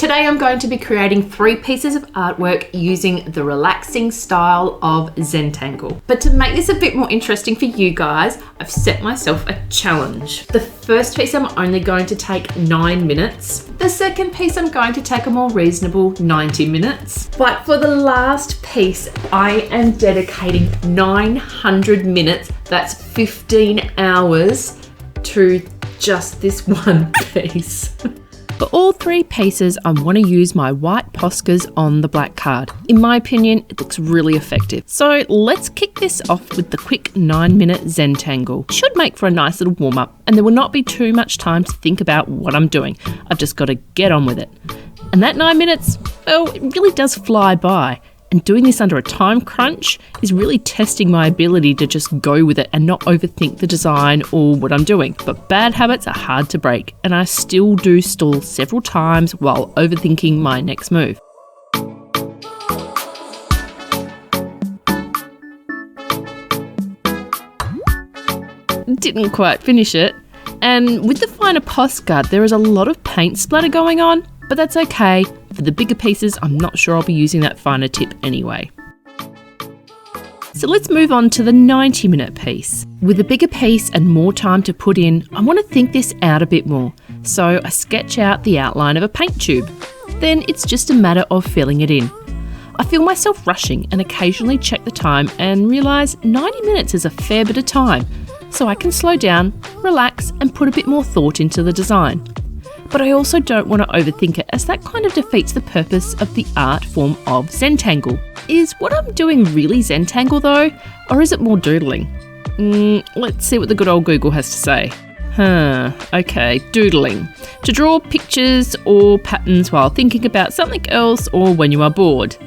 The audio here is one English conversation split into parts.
Today I'm going to be creating 3 pieces of artwork using the relaxing style of Zentangle. But to make this a bit more interesting for you guys, I've set myself a challenge. The first piece I'm only going to take 9 minutes. The second piece I'm going to take a more reasonable 90 minutes. But for the last piece, I am dedicating 900 minutes, that's 15 hours, to just this one piece. For all 3 pieces, I want to use my white Poscas on the black card. In my opinion, it looks really effective. So let's kick this off with the quick 9-minute Zentangle. Should make for a nice little warm-up, and there will not be too much time to think about what I'm doing. I've just got to get on with it. And that 9 minutes, well, it really does fly by. And doing this under a time crunch is really testing my ability to just go with it and not overthink the design or what I'm doing. But bad habits are hard to break, and I still do stall several times while overthinking my next move. Didn't quite finish it. And with the finer Posca, there is a lot of paint splatter going on, but that's okay. For the bigger pieces, I'm not sure I'll be using that finer tip anyway. So let's move on to the 90-minute piece. With a bigger piece and more time to put in, I want to think this out a bit more. So I sketch out the outline of a paint tube. Then it's just a matter of filling it in. I feel myself rushing and occasionally check the time and realise 90 minutes is a fair bit of time. So I can slow down, relax, and put a bit more thought into the design. But I also don't want to overthink it, as that kind of defeats the purpose of the art form of Zentangle. Is what I'm doing really Zentangle though, or is it more doodling? Let's see what the good old Google has to say. Okay, doodling. To draw pictures or patterns while thinking about something else or when you are bored.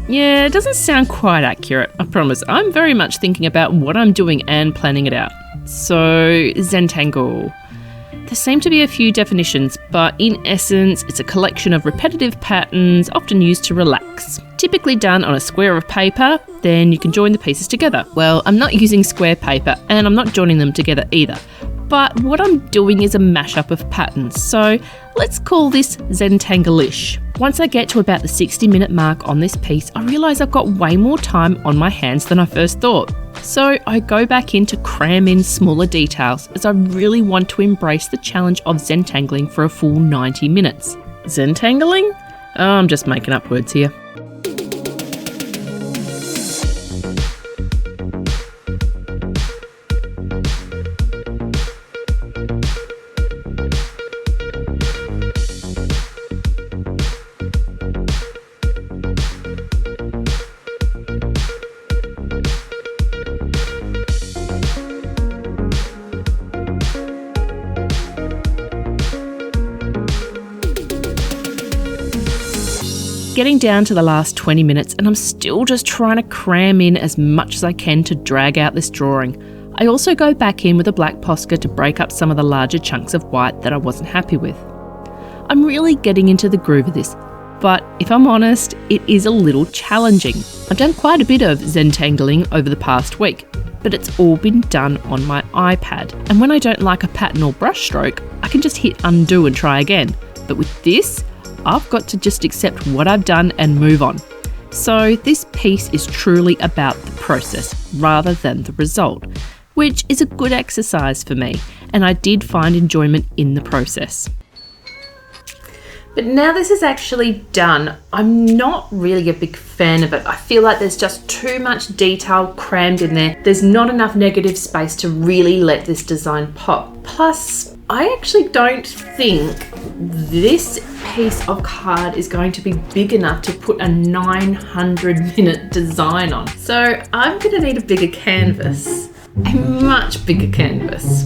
Yeah, it doesn't sound quite accurate, I promise. I'm very much thinking about what I'm doing and planning it out. So, Zentangle. There seem to be a few definitions, but in essence, it's a collection of repetitive patterns often used to relax. Typically done on a square of paper, then you can join the pieces together. Well, I'm not using square paper, and I'm not joining them together either. But what I'm doing is a mashup of patterns, so let's call this Zentangle-ish. Once I get to about the 60-minute mark on this piece, I realise I've got way more time on my hands than I first thought. So I go back in to cram in smaller details, as I really want to embrace the challenge of Zentangling for a full 90 minutes. Zentangling? Oh, I'm just making up words here. Getting down to the last 20 minutes, and I'm still just trying to cram in as much as I can to drag out this drawing. I also go back in with a black Posca to break up some of the larger chunks of white that I wasn't happy with. I'm really getting into the groove of this, but if I'm honest, it is a little challenging. I've done quite a bit of Zentangling over the past week, but it's all been done on my iPad. And when I don't like a pattern or brush stroke, I can just hit undo and try again. But with this, I've got to just accept what I've done and move on. So this piece is truly about the process rather than the result, which is a good exercise for me, and I did find enjoyment in the process. But now this is actually done, I'm not really a big fan of it. I feel like there's just too much detail crammed in there. There's not enough negative space to really let this design pop. Plus, I actually don't think this piece of card is going to be big enough to put a 900-minute design on. So I'm gonna need a bigger canvas, a much bigger canvas.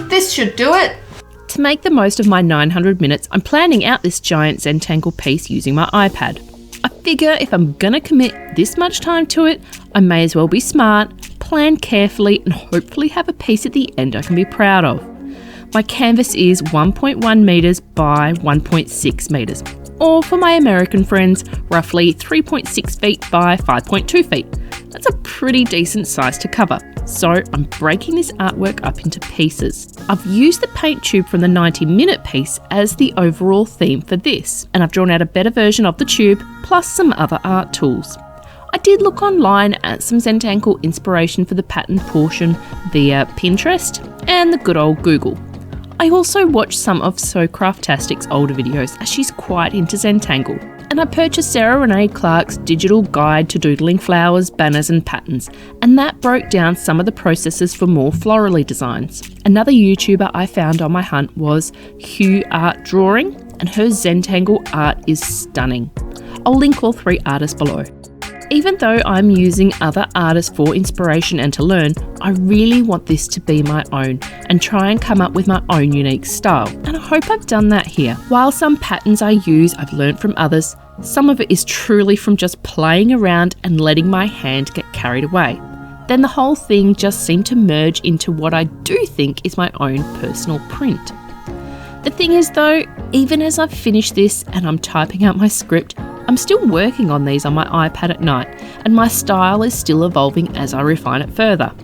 This should do it. To make the most of my 900 minutes, I'm planning out this giant Zentangle piece using my iPad. I figure if I'm gonna commit this much time to it, I may as well be smart, plan carefully, and hopefully have a piece at the end I can be proud of. My canvas is 1.1 metres by 1.6 metres. or for my American friends, roughly 3.6 feet by 5.2 feet. That's a pretty decent size to cover, so I'm breaking this artwork up into pieces. I've used the paint tube from the 90-minute piece as the overall theme for this, and I've drawn out a better version of the tube, plus some other art tools. I did look online at some Zentangle inspiration for the pattern portion via Pinterest and the good old Google. I also watched some of Sewcraftastic's older videos as she's quite into Zentangle, and I purchased Sarah Renee Clark's digital guide to doodling flowers, banners and patterns, and that broke down some of the processes for more florally designs. Another YouTuber I found on my hunt was Hugh Art Drawing, and her Zentangle art is stunning. I'll link all 3 artists below. Even though I'm using other artists for inspiration and to learn, I really want this to be my own and try and come up with my own unique style. And I hope I've done that here. While some patterns I use I've learnt from others, some of it is truly from just playing around and letting my hand get carried away. Then the whole thing just seemed to merge into what I do think is my own personal print. The thing is though, even as I've finished this and I'm typing out my script, I'm still working on these on my iPad at night, and my style is still evolving as I refine it further.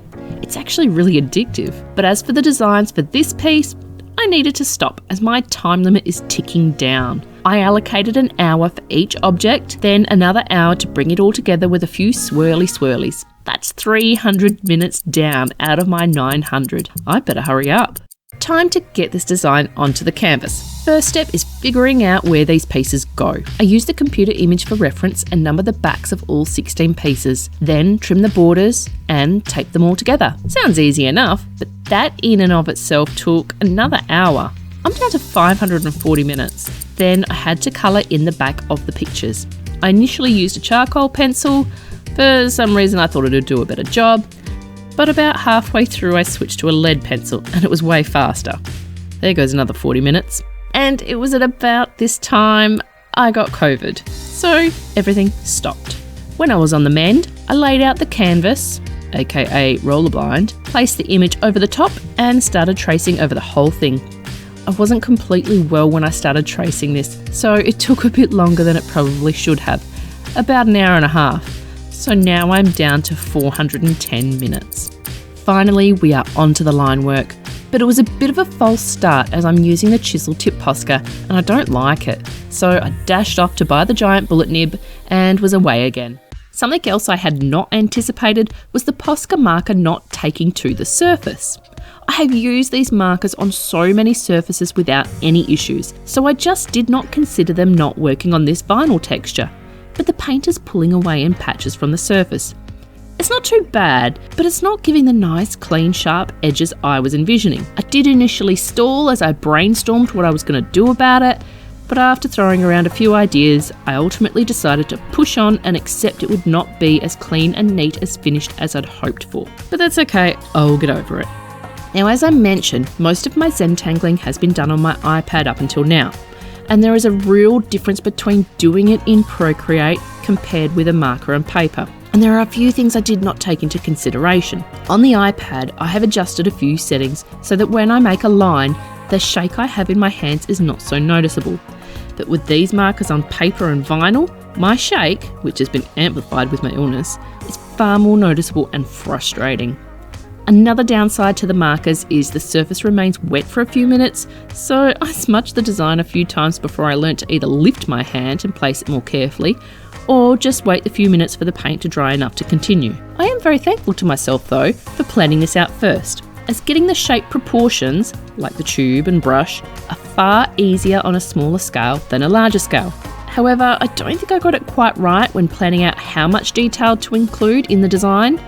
It's actually really addictive, but as for the designs for this piece, I needed to stop as my time limit is ticking down. I allocated an hour for each object, then another hour to bring it all together with a few swirlies. That's 300 minutes down out of my 900. I better hurry up. Time to get this design onto the canvas. First step is figuring out where these pieces go. I used the computer image for reference and number the backs of all 16 pieces, then trim the borders and tape them all together. Sounds easy enough, but that in and of itself took another hour. I'm down to 540 minutes. Then I had to colour in the back of the pictures. I initially used a charcoal pencil. For some reason I thought it would do a better job. But about halfway through I switched to a lead pencil and it was way faster. There goes another 40 minutes. And it was at about this time I got COVID, so everything stopped. When I was on the mend, I laid out the canvas, aka roller blind, placed the image over the top and started tracing over the whole thing. I wasn't completely well when I started tracing this, so it took a bit longer than it probably should have, about an hour and a half. So now I'm down to 410 minutes. Finally, we are onto the line work, but it was a bit of a false start as I'm using the chisel tip Posca and I don't like it. So I dashed off to buy the giant bullet nib and was away again. Something else I had not anticipated was the Posca marker not taking to the surface. I have used these markers on so many surfaces without any issues, so I just did not consider them not working on this vinyl texture. But the paint is pulling away in patches from the surface. It's not too bad, but it's not giving the nice, clean, sharp edges I was envisioning. I did initially stall as I brainstormed what I was going to do about it, but after throwing around a few ideas, I ultimately decided to push on and accept it would not be as clean and neat as finished as I'd hoped for. But that's okay, I'll get over it. Now, as I mentioned, most of my Zentangling has been done on my iPad up until now. And there is a real difference between doing it in Procreate compared with a marker and paper. And there are a few things I did not take into consideration. On the iPad, I have adjusted a few settings so that when I make a line, the shake I have in my hands is not so noticeable. But with these markers on paper and vinyl, my shake, which has been amplified with my illness, is far more noticeable and frustrating. Another downside to the markers is the surface remains wet for a few minutes, so I smudged the design a few times before I learnt to either lift my hand and place it more carefully, or just wait a few minutes for the paint to dry enough to continue. I am very thankful to myself though for planning this out first, as getting the shape proportions, like the tube and brush, are far easier on a smaller scale than a larger scale. However, I don't think I got it quite right when planning out how much detail to include in the design.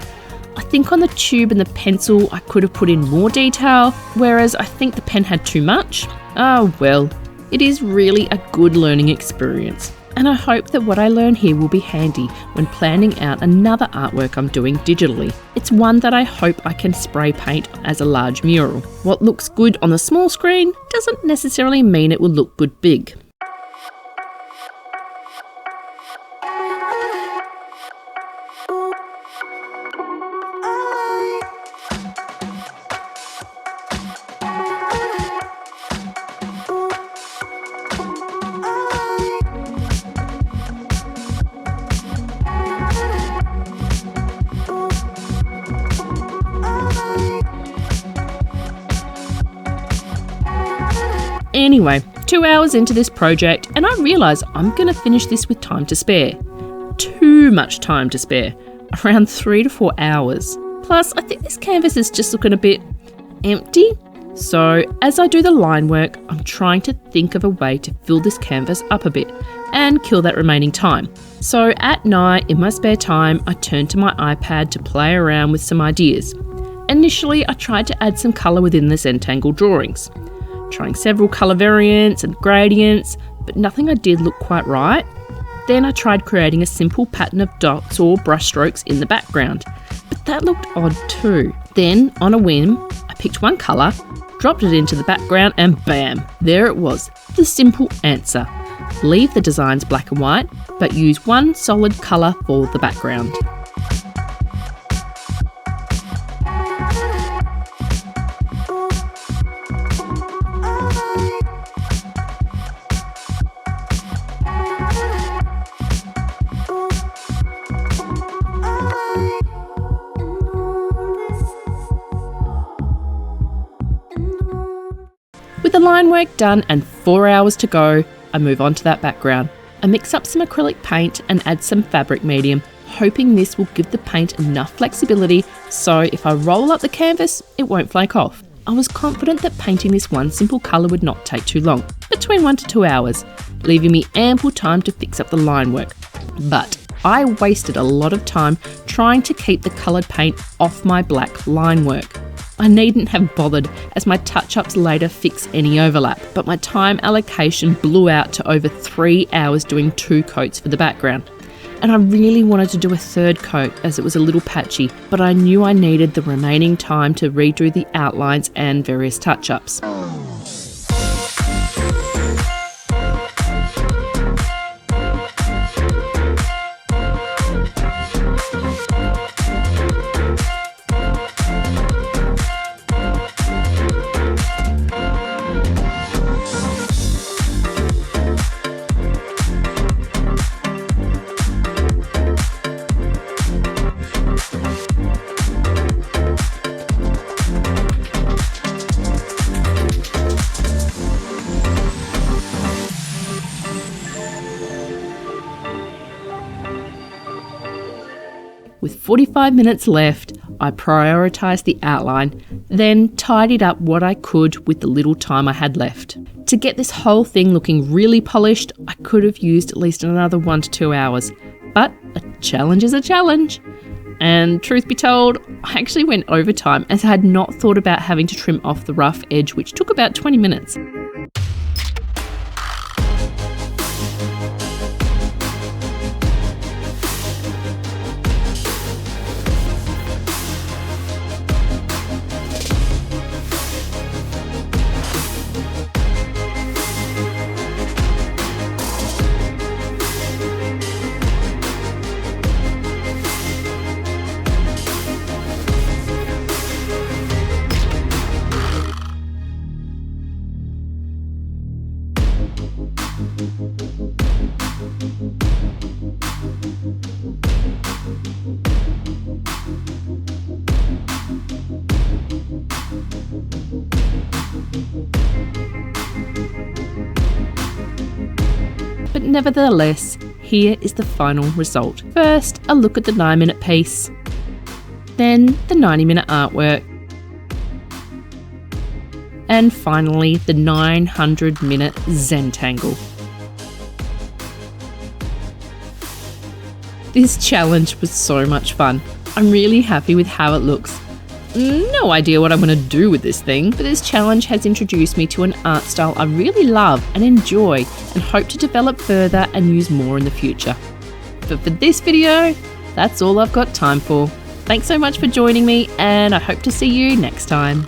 I think on the tube and the pencil I could have put in more detail, whereas I think the pen had too much. Oh well, it is really a good learning experience, and I hope that what I learn here will be handy when planning out another artwork I'm doing digitally. It's one that I hope I can spray paint as a large mural. What looks good on the small screen doesn't necessarily mean it will look good big. Anyway, 2 hours into this project and I realise I'm going to finish this with time to spare. Too much time to spare. Around 3 to 4 hours. Plus, I think this canvas is just looking a bit empty. So as I do the line work, I'm trying to think of a way to fill this canvas up a bit and kill that remaining time. So at night, in my spare time, I turned to my iPad to play around with some ideas. Initially, I tried to add some colour within the Zentangle drawings, trying several colour variants and gradients, but nothing I did looked quite right. Then I tried creating a simple pattern of dots or brushstrokes in the background, but that looked odd too. Then, on a whim, I picked one colour, dropped it into the background and bam, there it was, the simple answer. Leave the designs black and white, but use one solid colour for the background. With the line work done and 4 hours to go, I move on to that background. I mix up some acrylic paint and add some fabric medium, hoping this will give the paint enough flexibility so if I roll up the canvas, it won't flake off. I was confident that painting this one simple colour would not take too long, between 1 to 2 hours, leaving me ample time to fix up the line work. But I wasted a lot of time trying to keep the coloured paint off my black line work. I needn't have bothered as my touch-ups later fix any overlap, but my time allocation blew out to over 3 hours doing 2 coats for the background. And I really wanted to do a 3rd coat as it was a little patchy, but I knew I needed the remaining time to redo the outlines and various touch-ups. With 45 minutes left, I prioritised the outline, then tidied up what I could with the little time I had left. To get this whole thing looking really polished, I could have used at least another 1 to 2 hours. But a challenge is a challenge. And truth be told, I actually went overtime as I had not thought about having to trim off the rough edge, which took about 20 minutes. But nevertheless, here is the final result. First, a look at the 9-minute piece, then the 90-minute artwork, and finally the 900-minute Zentangle. This challenge was so much fun. I'm really happy with how it looks. No idea what I'm going to do with this thing, but this challenge has introduced me to an art style I really love and enjoy and hope to develop further and use more in the future. But for this video, that's all I've got time for. Thanks so much for joining me, and I hope to see you next time.